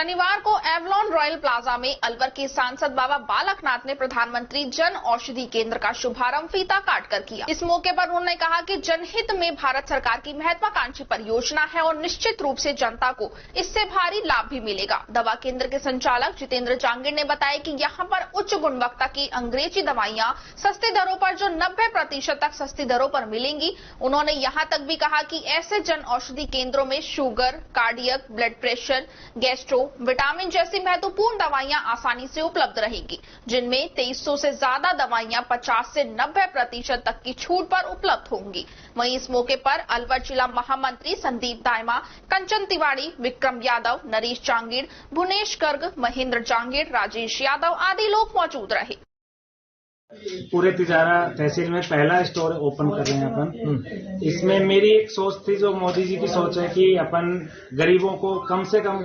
शनिवार को Avalon royal plaza में अलवर के सांसद बाबा बालकनाथ ने प्रधानमंत्री जन औषधि केंद्र का शुभारंभ फीता काटकर किया। इस मौके पर उन्होंने कहा कि जनहित में भारत सरकार की महत्वाकांक्षी परियोजना है और निश्चित रूप से जनता को इससे भारी लाभ भी मिलेगा। दवा केंद्र के संचालक जितेंद्र जांगिड़ ने बताया कि यहाँ पर उच्च गुणवत्ता की अंग्रेजी दवाइयाँ सस्ती दरों पर जो 90% तक सस्ती दरों पर मिलेंगी। उन्होंने यहाँ तक भी कहा कि ऐसे जन औषधि केंद्रों में sugar, cardiac, blood pressure, gastro, vitamin जैसी महत्वपूर्ण दवाइयां आसानी से उपलब्ध रहेगी, जिनमें 2300 से ज्यादा दवाइयां 50 से 90% तक की छूट पर उपलब्ध होंगी। वहीं इस मौके पर अलवर जिला महामंत्री संदीप दायमा, कंचन तिवारी, विक्रम यादव, नरेश जांगिड़, भुवनेश गर्ग, महेंद्र जांगिड़, राजेश यादव आदि लोग मौजूद रहे। पूरे तिजारा तहसील में पहला स्टोर ओपन कर रहे हैं अपन। इसमें मेरी एक सोच थी, जो मोदी जी की सोच है कि अपन गरीबों को कम से कम,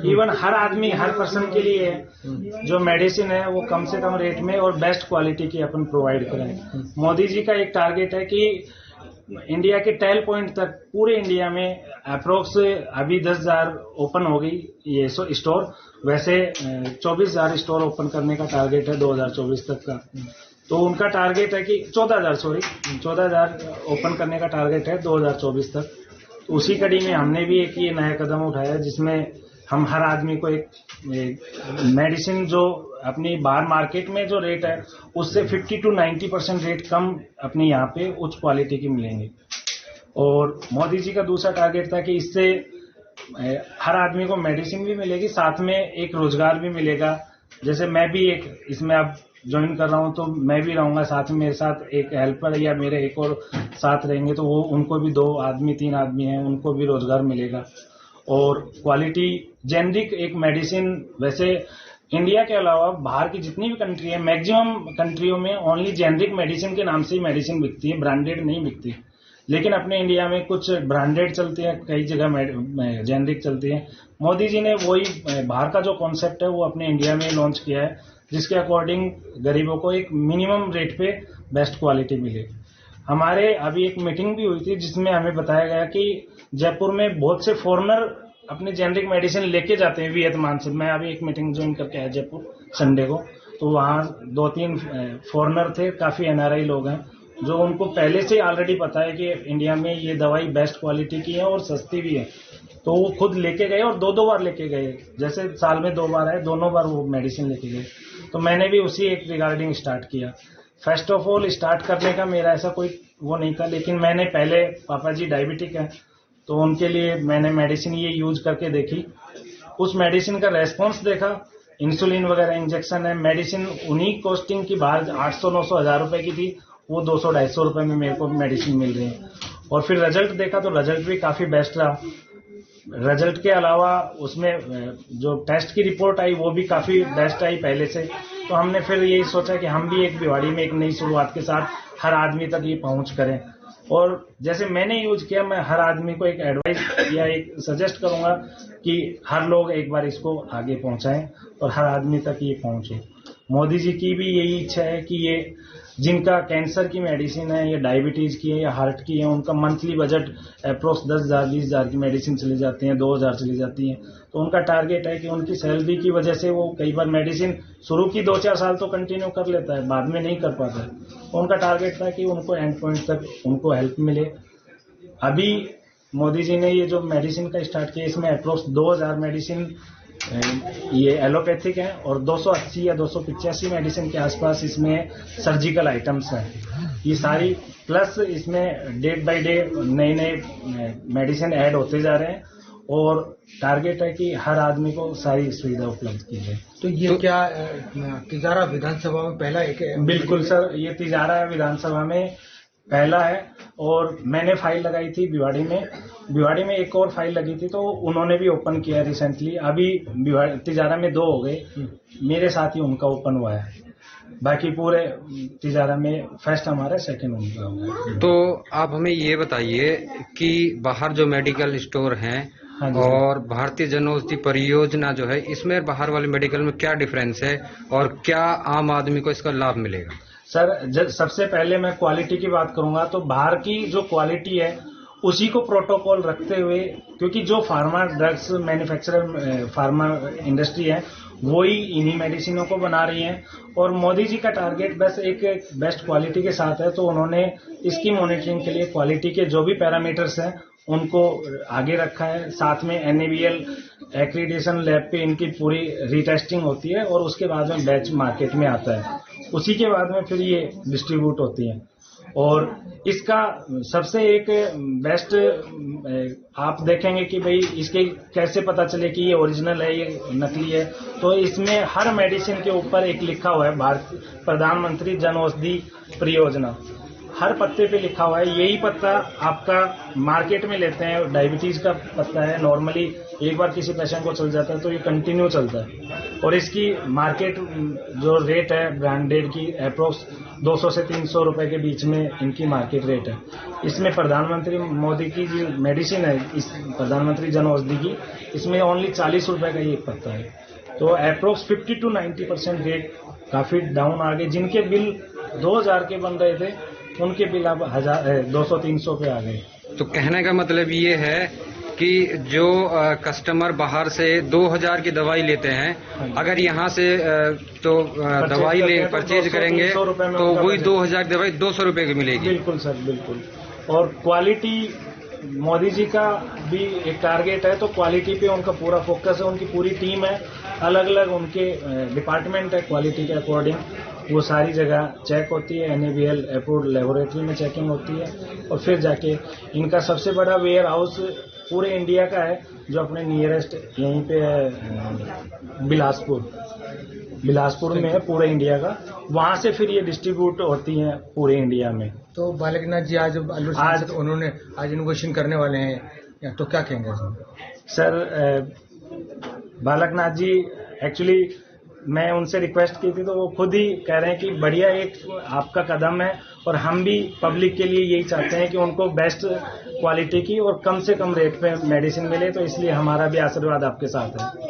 इवन हर आदमी, हर पर्सन के लिए जो मेडिसिन है वो कम से कम रेट में और बेस्ट क्वालिटी की अपन प्रोवाइड करें। मोदी जी का एक टारगेट है कि इंडिया के 10 पॉइंट तक पूरे इंडिया में अप्रोक्स अभी 10,000 ओपन हो गई ये स्टोर। वैसे 24,000 स्टोर ओपन करने का टारगेट है 2024 तक का। तो उनका टारगेट है कि 14,000 ओपन करने का टारगेट है 2024 तक। तो उसी कड़ी में हमने भी एक ये नया कदम उठाया, जिसमें हम हर आदमी को एक मेडिसिन जो अपनी बाहर मार्केट में जो रेट है उससे 50 to 90% रेट कम अपने यहाँ पे उच्च क्वालिटी की मिलेंगे। और मोदी जी का दूसरा टारगेट था कि इससे हर आदमी को मेडिसिन भी मिलेगी, साथ में एक रोजगार भी मिलेगा। जैसे मैं भी एक इसमें अब ज्वाइन कर रहा हूँ, तो मैं भी रहूंगा साथ में, मेरे साथ एक हेल्पर या मेरे एक और साथ रहेंगे, तो वो उनको भी 2 आदमी 3 आदमी हैं, उनको भी रोजगार मिलेगा। और क्वालिटी जेनरिक एक मेडिसिन, वैसे इंडिया के अलावा बाहर की जितनी भी कंट्री है, मैक्सिमम कंट्रियों में ओनली जेनरिक मेडिसिन के नाम से ही मेडिसिन बिकती है, ब्रांडेड नहीं बिकती। लेकिन अपने इंडिया में कुछ ब्रांडेड चलती है, कई जगह जेनरिक चलती है। मोदी जी ने वही बाहर का जो कॉन्सेप्ट है वो अपने इंडिया में लॉन्च किया है, जिसके अकॉर्डिंग गरीबों को एक मिनिमम रेट पे बेस्ट क्वालिटी मिले। हमारे अभी एक मीटिंग भी हुई थी, जिसमें हमें बताया गया कि जयपुर में बहुत से फॉरेनर अपनी जेनरिक मेडिसिन लेके जाते हैं वियतनाम से। मैं अभी एक मीटिंग ज्वाइन करके आया जयपुर संडे को, तो वहाँ 2-3 फॉरेनर थे, काफी एनआरआई लोग हैं, जो उनको पहले से ऑलरेडी पता है कि इंडिया में ये दवाई बेस्ट क्वालिटी की है और सस्ती भी है। तो वो खुद लेके गए और 2-2 बार लेके गए, जैसे साल में 2 बार है, दोनों बार वो मेडिसिन लेके गए। तो मैंने भी उसी एक रिगार्डिंग स्टार्ट किया। फर्स्ट ऑफ ऑल स्टार्ट करने का मेरा ऐसा कोई वो नहीं था, लेकिन मैंने पहले, पापा जी डायबिटिक है, तो उनके लिए मैंने मेडिसिन ये यूज करके देखी। उस मेडिसिन का रेस्पॉन्स देखा, इंसुलिन वगैरह इंजेक्शन है, मेडिसिन उन्हीं कॉस्टिंग की बाहर 800-900 हज़ार रुपए की थी, वो 200-250 रुपए में मेरे को मेडिसिन मिल रही है। और फिर रिजल्ट देखा तो रिजल्ट भी काफी बेस्ट रहा। रिजल्ट के अलावा उसमें जो टेस्ट की रिपोर्ट आई वो भी काफी बेस्ट आई पहले से। तो हमने फिर यही सोचा कि हम भी एक भिवाड़ी में एक नई शुरुआत के साथ हर आदमी तक ये पहुंच करें। और जैसे मैंने यूज किया, मैं हर आदमी को एक एडवाइस या एक सजेस्ट करूंगा कि हर लोग एक बार इसको आगे पहुंचाएं और हर आदमी तक ये पहुंचे। मोदी जी की भी यही इच्छा है कि ये जिनका कैंसर की मेडिसिन है या डायबिटीज की है या हार्ट की है, उनका मंथली बजट अप्रोक्स 10,000-20,000 की मेडिसिन चली जाती है, 2,000 चली जाती है। तो उनका टारगेट है कि उनकी सैलरी की वजह से वो कई बार मेडिसिन शुरू की 2-4 साल तो कंटिन्यू कर लेता है, बाद में नहीं कर पाता है। तो उनका टारगेट था कि उनको एंड पॉइंट तक उनको हेल्प मिले। अभी मोदी जी ने ये जो मेडिसिन का स्टार्ट किया, इसमें अप्रोक्स 2,000 मेडिसिन ये एलोपैथिक है और 280 या 285 मेडिसिन के आसपास इसमें सर्जिकल आइटम्स हैं। ये सारी प्लस इसमें डे बाय डे नए मेडिसिन ऐड होते जा रहे हैं और टारगेट है कि हर आदमी को सारी सुविधा उपलब्ध की जाए। तो ये क्या तिजारा विधानसभा में पहला एक? बिल्कुल सर, ये तिजारा विधानसभा में पहला है। और मैंने फाइल लगाई थी भिवाड़ी में एक और फाइल लगी थी, तो उन्होंने भी ओपन किया रिसेंटली। अभी तिजारा में 2 हो गए, मेरे साथ ही उनका ओपन हुआ है। बाकी पूरे तिजारा में फर्स्ट हमारा, सेकंड उनका हुआ। तो आप हमें ये बताइए कि बाहर जो मेडिकल स्टोर हैं और भारतीय जन औषधि परियोजना जो है, इसमें बाहर वाले मेडिकल में क्या डिफरेंस है और क्या आम आदमी को इसका लाभ मिलेगा? सर, सबसे पहले मैं क्वालिटी की बात करूंगा, तो बाहर की जो क्वालिटी है उसी को प्रोटोकॉल रखते हुए, क्योंकि जो pharma drugs manufacturer pharma industry है वही इन्हीं मेडिसिनों को बना रही है और मोदी जी का टारगेट बस एक बेस्ट क्वालिटी के साथ है। तो उन्होंने इसकी मॉनिटरिंग के लिए क्वालिटी के जो भी पैरामीटर्स हैं उनको आगे रखा है। साथ में NABL एक्रीडिटेशन लैब पे इनकी पूरी रीटेस्टिंग होती है और उसके बाद में बैच मार्केट में आता है, उसी के बाद में फिर ये डिस्ट्रीब्यूट होती है। और इसका सबसे एक बेस्ट आप देखेंगे कि भाई इसके कैसे पता चले कि ये ओरिजिनल है ये नकली है, तो इसमें हर मेडिसिन के ऊपर एक लिखा हुआ है प्रधानमंत्री जन औषधि परियोजना, हर पत्ते पे लिखा हुआ है। यही पत्ता आपका मार्केट में लेते हैं, डायबिटीज का पत्ता है, नॉर्मली एक बार किसी पेशेंट को चल जाता है तो ये कंटिन्यू चलता है और इसकी मार्केट जो रेट है ब्रांडेड की अप्रोक्स 200 से 300 रुपए के बीच में इनकी मार्केट रेट है। इसमें प्रधानमंत्री मोदी की जो मेडिसिन है इस प्रधानमंत्री जन औषधि की, इसमें ओनली 40 रुपए का ये एक पत्ता है। तो अप्रोक्स 50 to 90% रेट काफी डाउन आ गए। जिनके बिल 2000 के बन रहे थे उनके बिल अब 200-300 पे आ गए। तो कहने का मतलब ये है कि जो कस्टमर बाहर से 2000 की दवाई लेते हैं, अगर यहाँ से तो दवाई परचेज करेंगे तो वही 2000 की दवाई 200 रुपए की मिलेगी। बिल्कुल सर, बिल्कुल। और क्वालिटी मोदी जी का भी एक टारगेट है, तो क्वालिटी पे उनका पूरा फोकस है, उनकी पूरी टीम है, अलग अलग उनके डिपार्टमेंट है, क्वालिटी के अकॉर्डिंग वो सारी जगह चेक होती है। NABL अप्रूव्ड लेबोरेटरी में चेकिंग होती है और फिर जाके इनका सबसे बड़ा वेयर हाउस पूरे इंडिया का है जो अपने नियरेस्ट यहीं पे है बिलासपुर में है पूरे इंडिया का, वहां से फिर ये डिस्ट्रीब्यूट होती हैं पूरे इंडिया में। तो बालकनाथ जी आज उन्होंने आज इनोवेशन करने वाले हैं, तो क्या कहेंगे सर? बालकनाथ जी एक्चुअली मैं उनसे रिक्वेस्ट की थी तो वो खुद ही कह रहे हैं कि बढ़िया एक आपका कदम है और हम भी पब्लिक के लिए यही चाहते हैं कि उनको बेस्ट क्वालिटी की और कम से कम रेट पे मेडिसिन मिले, तो इसलिए हमारा भी आशीर्वाद आपके साथ है।